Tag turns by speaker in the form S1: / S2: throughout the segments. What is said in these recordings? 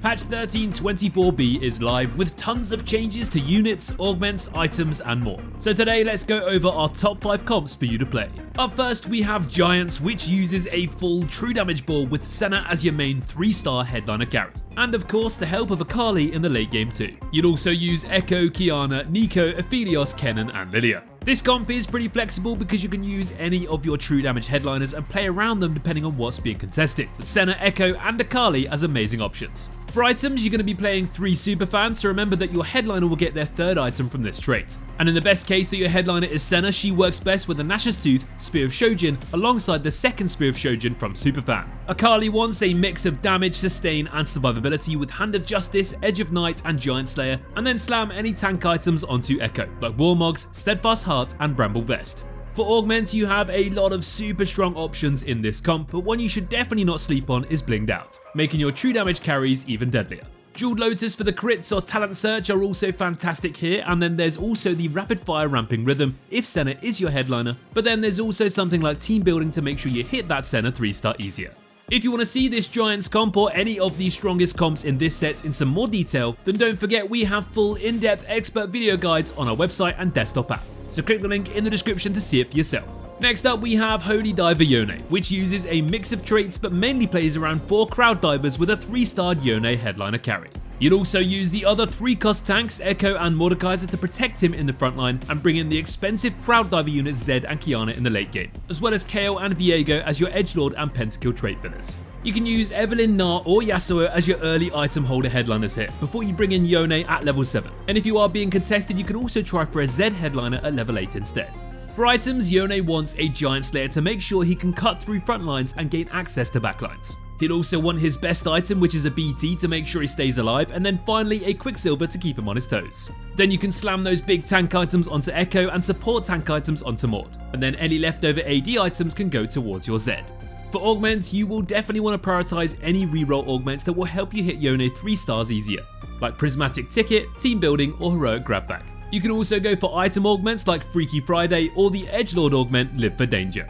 S1: Patch 13.24b is live with tons of changes to units, augments, items and more. So today let's go over our top 5 comps for you to play. Up first we have Giants, which uses a full true damage board with Senna as your main 3-star headliner carry. And of course the help of Akali in the late game too. You'd also use Ekko, Qiyana, Nico, Aphelios, Kennen and Lilia. This comp is pretty flexible because you can use any of your true damage headliners and play around them depending on what's being contested, with Senna, Ekko and Akali as amazing options. For items, you're going to be playing 3 superfans, so remember that your headliner will get their 3rd item from this trait. And in the best case that your headliner is Senna, she works best with the Nash's Tooth, Spear of Shojin, alongside the 2nd Spear of Shojin from superfan. Akali wants a mix of damage, sustain and survivability with Hand of Justice, Edge of Night and Giant Slayer, and then slam any tank items onto Ekko, like Warmogs, Steadfast Heart and Bramble Vest. For augments, you have a lot of super strong options in this comp, but one you should definitely not sleep on is Blinged Out, making your true damage carries even deadlier. Jeweled Lotus for the crits or talent search are also fantastic here, and then there's also the rapid fire ramping rhythm if Senna is your headliner, but then there's also something like team building to make sure you hit that Senna 3-star easier. If you want to see this Giants comp or any of the strongest comps in this set in some more detail, then don't forget we have full in-depth expert video guides on our website and desktop app, so click the link in the description to see it for yourself. Next up we have Holy Diver Yone, which uses a mix of traits but mainly plays around 4 crowd divers with a 3-starred Yone headliner carry. You'd also use the other 3-cost tanks, Ekko and Mordekaiser, to protect him in the front line and bring in the expensive crowd diver units Zed and Qiyana in the late game, as well as Kayle and Viego as your edgelord and pentakill trait fillers. You can use Evelynn, Na or Yasuo as your early item holder headliners here, before you bring in Yone at level 7. And if you are being contested, you can also try for a Zed headliner at level 8 instead. For items, Yone wants a Giant Slayer to make sure he can cut through front lines and gain access to backlines. He'll also want his best item, which is a BT, to make sure he stays alive, and then finally a Quicksilver to keep him on his toes. Then you can slam those big tank items onto Ekko and support tank items onto Mord, and then any leftover AD items can go towards your Zed. For augments, you will definitely want to prioritize any reroll augments that will help you hit Yone 3 stars easier, like Prismatic Ticket, Team Building or Heroic Grabback. You can also go for item augments like Freaky Friday or the Edgelord augment Live for Danger.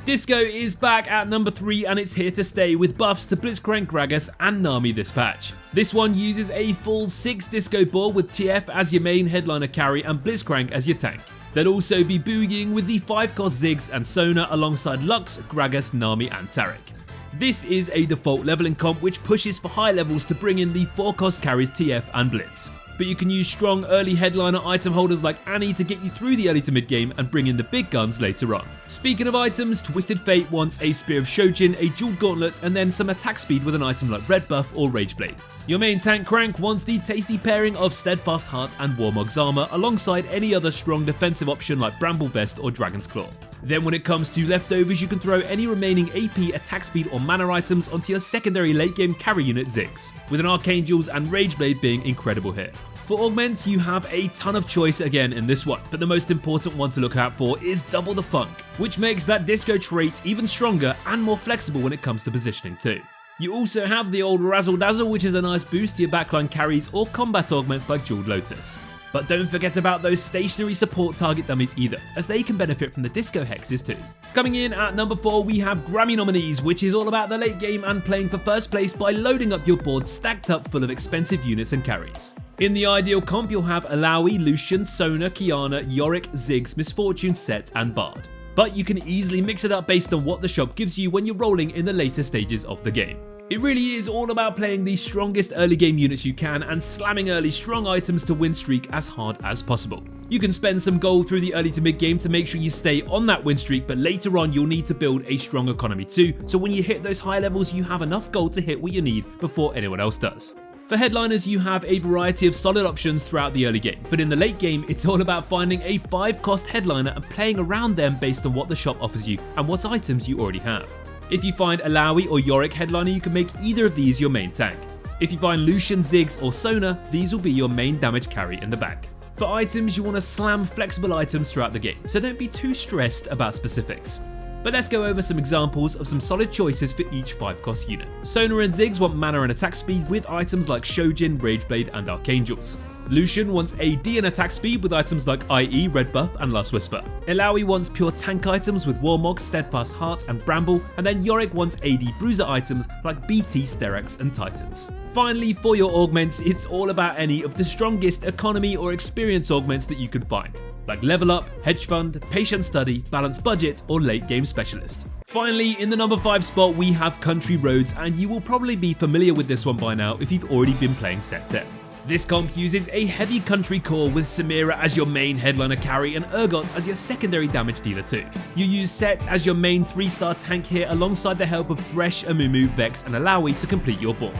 S1: Disco is back at number 3 and it's here to stay with buffs to Blitzcrank, Gragas and Nami this patch. This one uses a full 6 disco board with TF as your main headliner carry and Blitzcrank as your tank. They'll also be boogieing with the 5-cost Ziggs and Sona alongside Lux, Gragas, Nami and Taric. This is a default leveling comp which pushes for high levels to bring in the 4-cost carries TF and Blitz. But you can use strong early headliner item holders like Annie to get you through the early to mid game and bring in the big guns later on. Speaking of items, Twisted Fate wants a Spear of Shojin, a Jeweled Gauntlet and then some attack speed with an item like Red Buff or Rage Blade. Your main tank Crank wants the tasty pairing of Steadfast Heart and Warmog's Armor alongside any other strong defensive option like Bramble Vest or Dragon's Claw. Then when it comes to leftovers, you can throw any remaining AP, attack speed or mana items onto your secondary late game carry unit Ziggs, with an Archangels and Rage Blade being incredible here. For augments, you have a ton of choice again in this one, but the most important one to look out for is Double the Funk, which makes that disco trait even stronger and more flexible when it comes to positioning too. You also have the old Razzle Dazzle, which is a nice boost to your backline carries or combat augments like Jeweled Lotus. But don't forget about those stationary support target dummies either, as they can benefit from the disco hexes too. Coming in at number 4 we have Grammy nominees, which is all about the late game and playing for first place by loading up your board stacked up full of expensive units and carries. In the ideal comp you'll have Illaoi, Lucian, Sona, Qiyana, Yorick, Ziggs, Misfortune, Sett and Bard. But you can easily mix it up based on what the shop gives you when you're rolling in the later stages of the game. It really is all about playing the strongest early game units you can and slamming early strong items to win streak as hard as possible. You can spend some gold through the early to mid game to make sure you stay on that win streak, but later on you'll need to build a strong economy too, so when you hit those high levels you have enough gold to hit what you need before anyone else does. For headliners, you have a variety of solid options throughout the early game, but in the late game it's all about finding a 5-cost headliner and playing around them based on what the shop offers you and what items you already have. If you find Illaoi or Yorick headliner, you can make either of these your main tank. If you find Lucian, Ziggs or Sona, these will be your main damage carry in the back. For items, you want to slam flexible items throughout the game, so don't be too stressed about specifics. But let's go over some examples of some solid choices for each 5-cost unit. Sona and Ziggs want mana and attack speed with items like Shojin, Rageblade and Archangels. Lucian wants AD and attack speed with items like IE, Red Buff and Last Whisper. Illaoi wants pure tank items with Warmog, Steadfast Heart and Bramble, and then Yorick wants AD bruiser items like BT, Sterex and Titans. Finally, for your augments, it's all about any of the strongest economy or experience augments that you can find, like Level Up, Hedge Fund, Patient Study, Balanced Budget or Late Game Specialist. Finally, in the number 5 spot we have Country Roads, and you will probably be familiar with this one by now if you've already been playing Sett 10. This comp uses a heavy country core with Samira as your main headliner carry and Urgot as your secondary damage dealer too. You use Sett as your main 3-star tank here alongside the help of Thresh, Amumu, Vex and Illaoi to complete your board.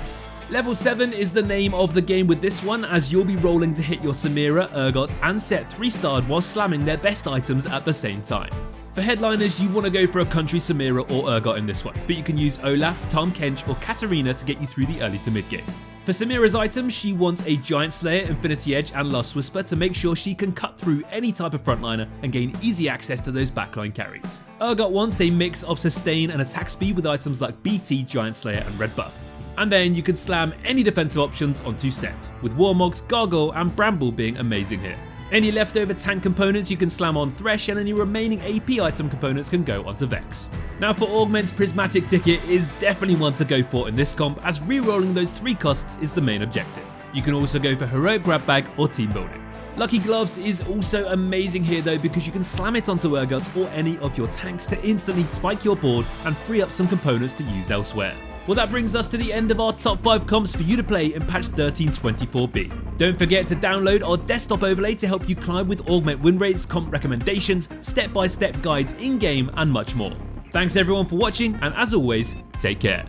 S1: Level 7 is the name of the game with this one, as you'll be rolling to hit your Samira, Urgot and Sett 3-starred while slamming their best items at the same time. For headliners, you want to go for a country Samira or Urgot in this one, but you can use Olaf, Tahm Kench or Katarina to get you through the early to mid game. For Samira's items, she wants a Giant Slayer, Infinity Edge and Last Whisper to make sure she can cut through any type of frontliner and gain easy access to those backline carries. Urgot wants a mix of sustain and attack speed with items like BT, Giant Slayer and Red Buff. And then you can slam any defensive options onto Sett, with Warmogs, Gargoyle and Bramble being amazing here. Any leftover tank components you can slam on Thresh, and any remaining AP item components can go onto Vex. Now for augments, Prismatic Ticket is definitely one to go for in this comp, as re-rolling those 3 costs is the main objective. You can also go for Heroic Grab Bag or Team Building. Lucky Gloves is also amazing here though, because you can slam it onto Urgot or any of your tanks to instantly spike your board and free up some components to use elsewhere. Well, that brings us to the end of our top 5 comps for you to play in patch 13.24b. Don't forget to download our desktop overlay to help you climb with augment win rates, comp recommendations, step-by-step guides in-game and much more. Thanks everyone for watching, and as always, take care.